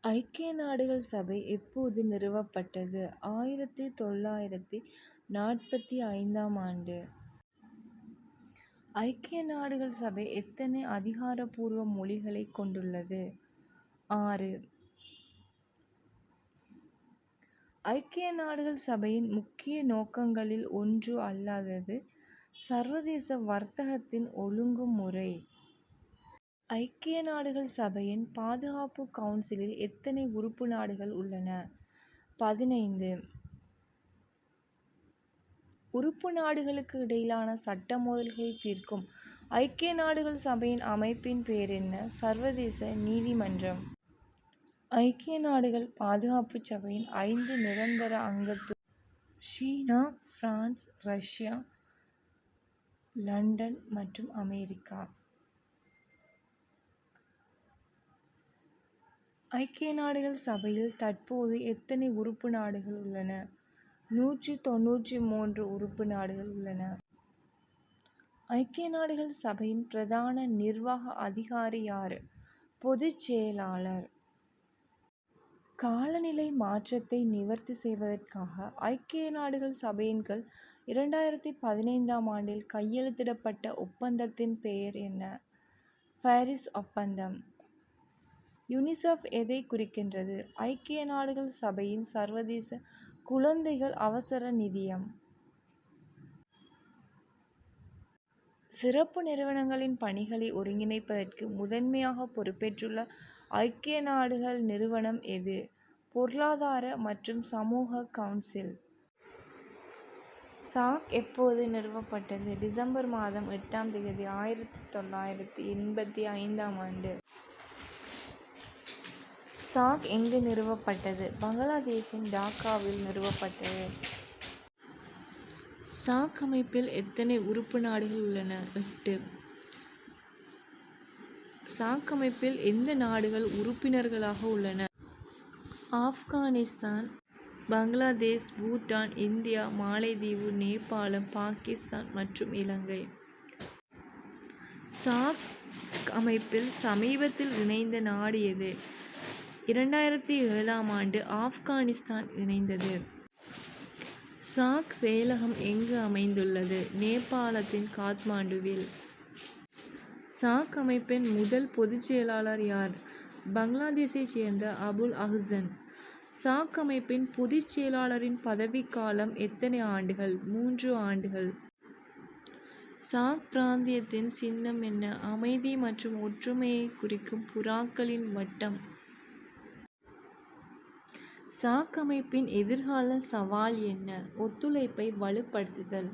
ஐக்கிய நாடுகள் சபை எப்போது நிறுவப்பட்டது? 1945ஆம் ஆண்டு. ஐக்கிய நாடுகள் சபை எத்தனை அதிகாரப்பூர்வ மொழிகளைக் கொண்டுள்ளது? 6. ஐக்கிய நாடுகள் சபையின் முக்கிய நோக்கங்களில் ஒன்று அல்லாதது சர்வதேச வர்த்தகத்தின் ஒழுங்குமுறை. ஐக்கிய நாடுகள் சபையின் பாதுகாப்பு கவுன்சிலில் எத்தனை உறுப்பு நாடுகள் உள்ளன? 15. உறுப்பு நாடுகளுக்கு இடையிலான சட்ட மோதல்களை தீர்க்கும் ஐக்கிய நாடுகள் சபையின் அமைப்பின் பெயர் என்ன? சர்வதேச நீதிமன்றம். ஐக்கிய நாடுகள் பாதுகாப்பு சபையின் 5 நிரந்தர அங்கத்துவ சீனா, பிரான்ஸ், ரஷ்யா, லண்டன் மற்றும் அமெரிக்கா. ஐக்கிய நாடுகள் சபையில் தற்போது எத்தனை உறுப்பு நாடுகள் உள்ளன? 193 உறுப்பு நாடுகள் உள்ளன. ஐக்கிய நாடுகள் சபையின் பிரதான நிர்வாக அதிகாரி யார்? பொதுச் செயலாளர். காலநிலை மாற்றத்தை நிவர்த்தி செய்வதற்காக ஐக்கிய நாடுகள் சபையின் கீழ் 2015ஆம் ஆண்டில் கையெழுத்திடப்பட்ட ஒப்பந்தத்தின் பெயர் என்ன? பாரிஸ் ஒப்பந்தம். யுனிசெஃப் எதை குறிக்கின்றது? ஐக்கிய நாடுகள் சபையின் சர்வதேச குழந்தைகள் அவசர நிதியம். சிறப்பு நிறுவனங்களின் பணிகளை ஒருங்கிணைப்பதற்கு முதன்மையாக பொறுப்பேற்றுள்ள ஐக்கிய நாடுகள் நிறுவனம் எது? பொருளாதார மற்றும் சமூக கவுன்சில். சாக் எப்போது நிறுவப்பட்டது? டிசம்பர் மாதம் 8ஆம் தேதி 1985ஆம் ஆண்டு. சாக் எங்கு நிறுவப்பட்டது? பங்களாதேஷின் டாக்காவில் நிறுவப்பட்டது. சாக் அமைப்பில் எத்தனை உறுப்பு நாடுகள் உள்ளன? 8. சாக் அமைப்பில் எந்த நாடுகள் உறுப்பினர்களாக உள்ளன? ஆப்கானிஸ்தான், பங்களாதேஷ், பூட்டான், இந்தியா, மாலைதீவு, நேபாளம், பாகிஸ்தான் மற்றும் இலங்கை. சாக் அமைப்பில் சமீபத்தில் இணைந்த நாடு எது? 2007ஆம் ஆண்டு ஆப்கானிஸ்தான் இணைந்தது. சாக் செயலகம் எங்கு அமைந்துள்ளது? நேபாளத்தின் காத்மாண்டுவில். சாக் அமைப்பின் முதல் பொதுச் செயலாளர் யார்? பங்களாதேஷைச் சேர்ந்த அபுல் அஹ்சன். சாக் அமைப்பின் பொதுச் செயலாளரின் பதவிக்காலம் எத்தனை ஆண்டுகள்? 3 ஆண்டுகள். சாக் பிராந்தியத்தின் சின்னம் என்ன? அமைதி மற்றும் ஒற்றுமையை குறிக்கும் புறாக்களின் வட்டம். சாக் அமைப்பின் எதிர்கால சவால் என்ன? ஒத்துழைப்பை வலுப்படுத்துதல்.